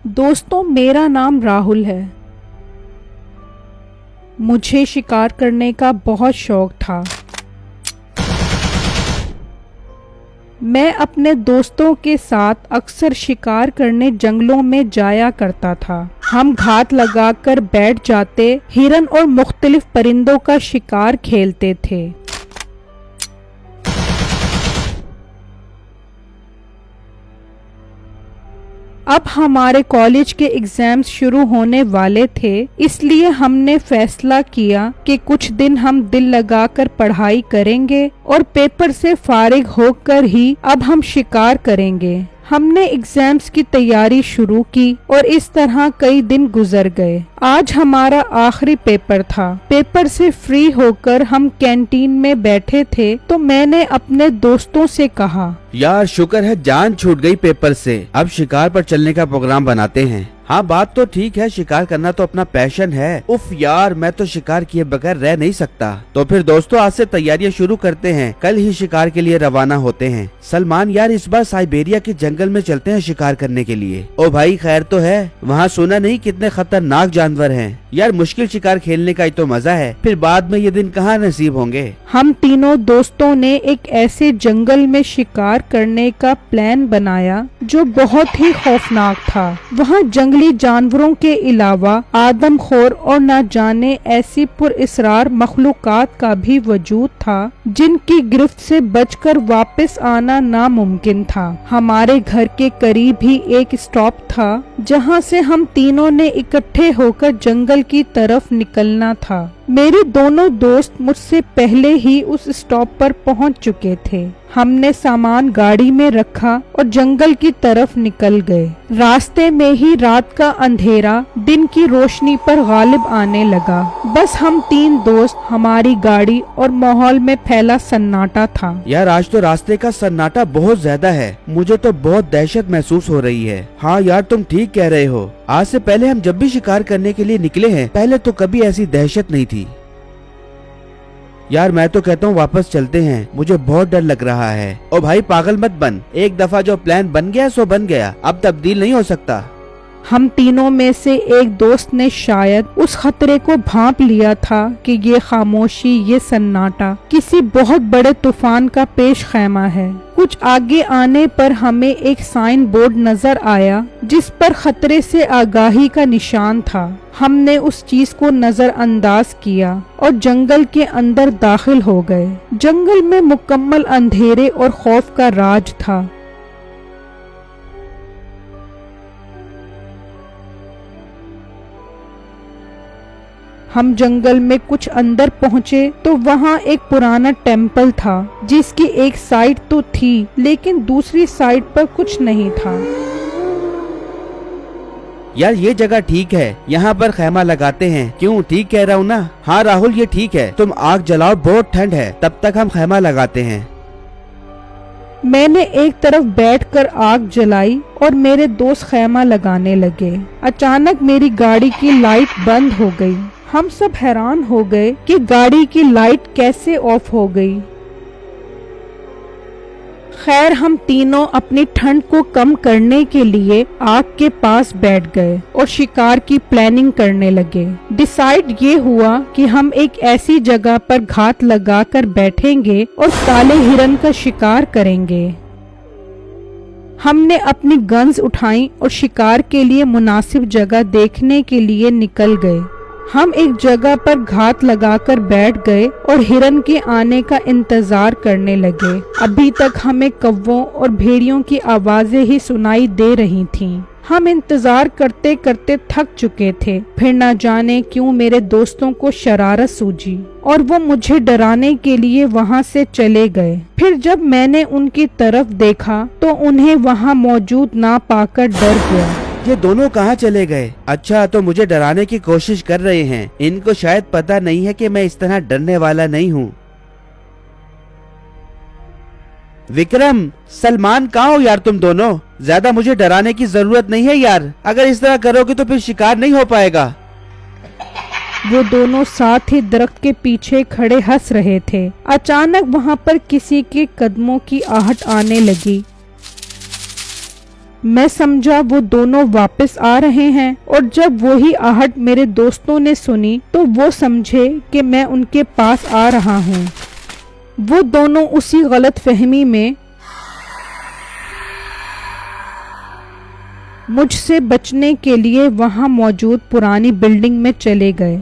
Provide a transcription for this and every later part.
दोस्तों, मेरा नाम राहुल है। मुझे शिकार करने का बहुत शौक था। मैं अपने दोस्तों के साथ अक्सर शिकार करने जंगलों में जाया करता था। हम घात लगाकर बैठ जाते, हिरन और मुख्तलिफ परिंदों का शिकार खेलते थे। अब हमारे कॉलेज के एग्जाम्स शुरू होने वाले थे, इसलिए हमने फैसला किया कि कुछ दिन हम दिल लगाकर पढ़ाई करेंगे और पेपर से फारिग होकर ही अब हम शिकार करेंगे। हमने एग्जाम्स की तैयारी शुरू की और इस तरह कई दिन गुजर गए। आज हमारा आखिरी पेपर था। पेपर से फ्री होकर हम कैंटीन में बैठे थे तो मैंने अपने दोस्तों से कहा, यार शुक्र है जान छूट गई पेपर से। अब शिकार पर चलने का प्रोग्राम बनाते हैं। हाँ बात तो ठीक है, शिकार करना तो अपना पैशन है। उफ यार, मैं तो शिकार किए बगैर रह नहीं सकता। तो फिर दोस्तों आज से तैयारियां शुरू करते हैं। कल ही शिकार के लिए रवाना होते हैं। सलमान यार, इस बार साइबेरिया के जंगल में चलते हैं शिकार करने के लिए। ओ भाई खैर तो है? वहाँ सुना नहीं कितने खतरनाक जानवर हैं। यार मुश्किल शिकार खेलने का ही तो मजा है, फिर बाद में ये दिन कहाँ नसीब होंगे। हम तीनों दोस्तों ने एक ऐसे जंगल में शिकार करने का प्लान बनाया जो बहुत ही खौफनाक था। वहाँ जंगली जानवरों के अलावा आदमखोर और न जाने ऐसी पुरअसरार मखलूकात का भी वजूद था जिनकी गिरफ्त से बचकर वापस आना नामुमकिन था। हमारे घर के करीब ही एक स्टॉप था जहाँ से हम तीनों ने इकट्ठे होकर जंगल की तरफ निकलना था। मेरे दोनों दोस्त मुझसे पहले ही उस स्टॉप पर पहुंच चुके थे। हमने सामान गाड़ी में रखा और जंगल की तरफ निकल गए। रास्ते में ही रात का अंधेरा दिन की रोशनी पर गालिब आने लगा। बस हम तीन दोस्त, हमारी गाड़ी और माहौल में फैला सन्नाटा था। यार आज तो रास्ते का सन्नाटा बहुत ज्यादा है। मुझे तो बहुत दहशत महसूस हो रही है। हाँ यार तुम ठीक कह रहे हो। आज से पहले हम जब भी शिकार करने के लिए निकले हैं, पहले तो कभी ऐसी दहशत नहीं थी। यार मैं तो कहता हूँ वापस चलते हैं, मुझे बहुत डर लग रहा है। ओ भाई पागल मत बन, एक दफा जो प्लान बन गया सो बन गया, अब तब्दील नहीं हो सकता। हम तीनों में से एक दोस्त ने शायद उस खतरे को भांप लिया था कि ये खामोशी, ये सन्नाटा किसी बहुत बड़े तूफान का पेश खैमा है। कुछ आगे आने पर हमें एक साइन बोर्ड नजर आया जिस पर खतरे से आगाही का निशान था। हमने उस चीज को नजरअंदाज किया और जंगल के अंदर दाखिल हो गए। जंगल में मुकम्मल अंधेरे और खौफ का राज था। हम जंगल में कुछ अंदर पहुंचे तो वहां एक पुराना टेम्पल था जिसकी एक साइड तो थी लेकिन दूसरी साइड पर कुछ नहीं था। यार ये जगह ठीक है, यहाँ पर खैमा लगाते हैं। क्यों, ठीक कह रहा हूँ ना? हाँ राहुल ये ठीक है, तुम आग जलाओ, बहुत ठंड है, तब तक हम खैमा लगाते हैं। मैंने एक तरफ बैठकर आग जलाई और मेरे दोस्त खैमा लगाने लगे। अचानक मेरी गाड़ी की लाइट बंद हो गई। हम सब हैरान हो गए कि गाड़ी की लाइट कैसे ऑफ हो गई। खैर हम तीनों अपनी ठंड को कम करने के लिए आग के पास बैठ गए और शिकार की प्लानिंग करने लगे। डिसाइड ये हुआ कि हम एक ऐसी जगह पर घात लगाकर बैठेंगे और काले हिरन का शिकार करेंगे। हमने अपनी गन्स उठाई और शिकार के लिए मुनासिब जगह देखने के लिए निकल गए। हम एक जगह पर घात लगाकर बैठ गए और हिरन के आने का इंतजार करने लगे। अभी तक हमें कौवों और भेड़ियों की आवाजें ही सुनाई दे रही थीं। हम इंतजार करते करते थक चुके थे। फिर न जाने क्यों मेरे दोस्तों को शरारत सूझी और वो मुझे डराने के लिए वहाँ से चले गए। फिर जब मैंने उनकी तरफ देखा तो उन्हें वहाँ मौजूद ना पाकर डर गया। ये दोनों कहाँ चले गए? अच्छा तो मुझे डराने की कोशिश कर रहे हैं। इनको शायद पता नहीं है कि मैं इस तरह डरने वाला नहीं हूँ। विक्रम, सलमान कहाँ हो यार तुम दोनों? ज्यादा मुझे डराने की जरूरत नहीं है यार, अगर इस तरह करोगे तो फिर शिकार नहीं हो पाएगा। वो दोनों साथ ही दरख्त के पीछे खड़े हंस रहे थे। अचानक वहाँ पर किसी के कदमों की आहट आने लगी। मैं समझा वो दोनों वापस आ रहे हैं और जब वही आहट मेरे दोस्तों ने सुनी तो वो समझे कि मैं उनके पास आ रहा हूँ। वो दोनों उसी गलतफहमी में मुझसे बचने के लिए वहां मौजूद पुरानी बिल्डिंग में चले गए।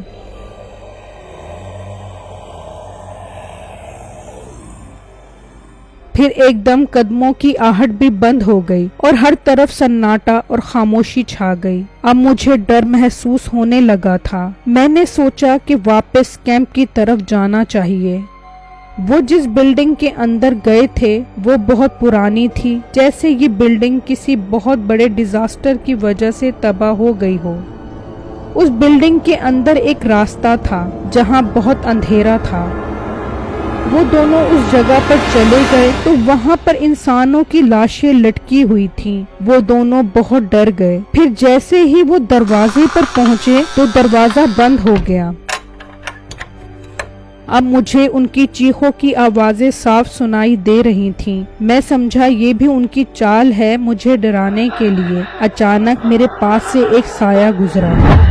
फिर एकदम कदमों की आहट भी बंद हो गई और हर तरफ सन्नाटा और खामोशी छा गई। अब मुझे डर महसूस होने लगा था। मैंने सोचा कि वापस कैंप की तरफ जाना चाहिए। वो जिस बिल्डिंग के अंदर गए थे वो बहुत पुरानी थी, जैसे ये बिल्डिंग किसी बहुत बड़े डिजास्टर की वजह से तबाह हो गई हो। उस बिल्डिंग के अंदर एक रास्ता था जहां बहुत अंधेरा था। वो दोनों उस जगह पर चले गए तो वहां पर इंसानों की लाशें लटकी हुई थीं। वो दोनों बहुत डर गए। फिर जैसे ही वो दरवाजे पर पहुंचे तो दरवाजा बंद हो गया। अब मुझे उनकी चीखों की आवाजें साफ सुनाई दे रही थीं। मैं समझा ये भी उनकी चाल है मुझे डराने के लिए। अचानक मेरे पास से एक साया गुजरा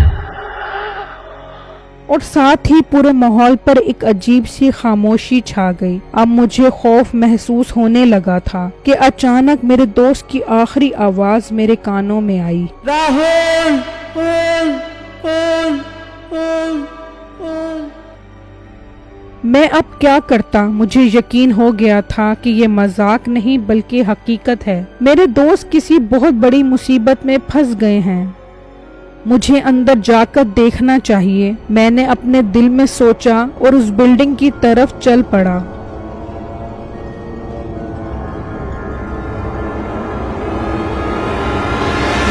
और साथ ही पूरे माहौल पर एक अजीब सी खामोशी छा गई। अब मुझे खौफ महसूस होने लगा था कि अचानक मेरे दोस्त की आखिरी आवाज मेरे कानों में आई, राहुल! मैं अब क्या करता? मुझे यकीन हो गया था कि ये मजाक नहीं बल्कि हकीकत है। मेरे दोस्त किसी बहुत बड़ी मुसीबत में फंस गए हैं। मुझे अंदर जाकर देखना चाहिए। मैंने अपने दिल में सोचा और उस बिल्डिंग की तरफ चल पड़ा।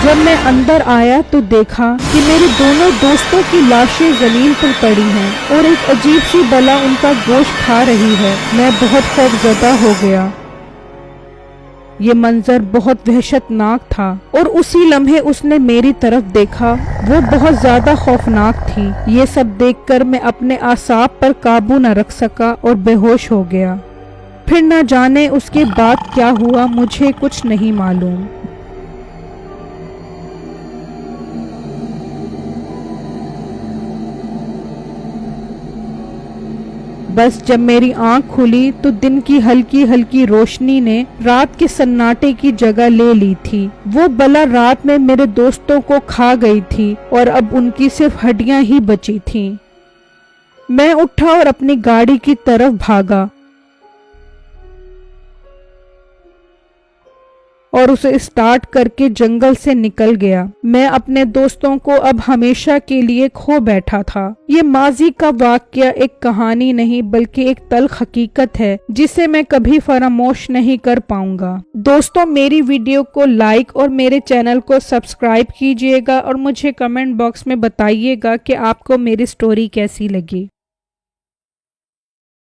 जब मैं अंदर आया तो देखा कि मेरे दोनों दोस्तों की लाशें जमीन पर पड़ी हैं और एक अजीब सी बला उनका गोश्त खा रही है। मैं बहुत खौफजदा हो गया। ये मंजर बहुत वहशतनाक था और उसी लम्हे उसने मेरी तरफ देखा। वो बहुत ज्यादा खौफनाक थी। ये सब देखकर मैं अपने आसाब पर काबू न रख सका और बेहोश हो गया। फिर न जाने उसके बाद क्या हुआ, मुझे कुछ नहीं मालूम। बस जब मेरी आंख खुली तो दिन की हल्की हल्की रोशनी ने रात के सन्नाटे की जगह ले ली थी। वो बला रात में मेरे दोस्तों को खा गई थी और अब उनकी सिर्फ हड्डियां ही बची थीं। मैं उठा और अपनी गाड़ी की तरफ भागा और उसे स्टार्ट करके जंगल से निकल गया। मैं अपने दोस्तों को अब हमेशा के लिए खो बैठा था। ये माजी का वाकया एक कहानी नहीं बल्कि एक तल्ख हकीकत है जिसे मैं कभी फरामोश नहीं कर पाऊंगा। दोस्तों, मेरी वीडियो को लाइक और मेरे चैनल को सब्सक्राइब कीजिएगा और मुझे कमेंट बॉक्स में बताइएगा कि आपको मेरी स्टोरी कैसी लगी।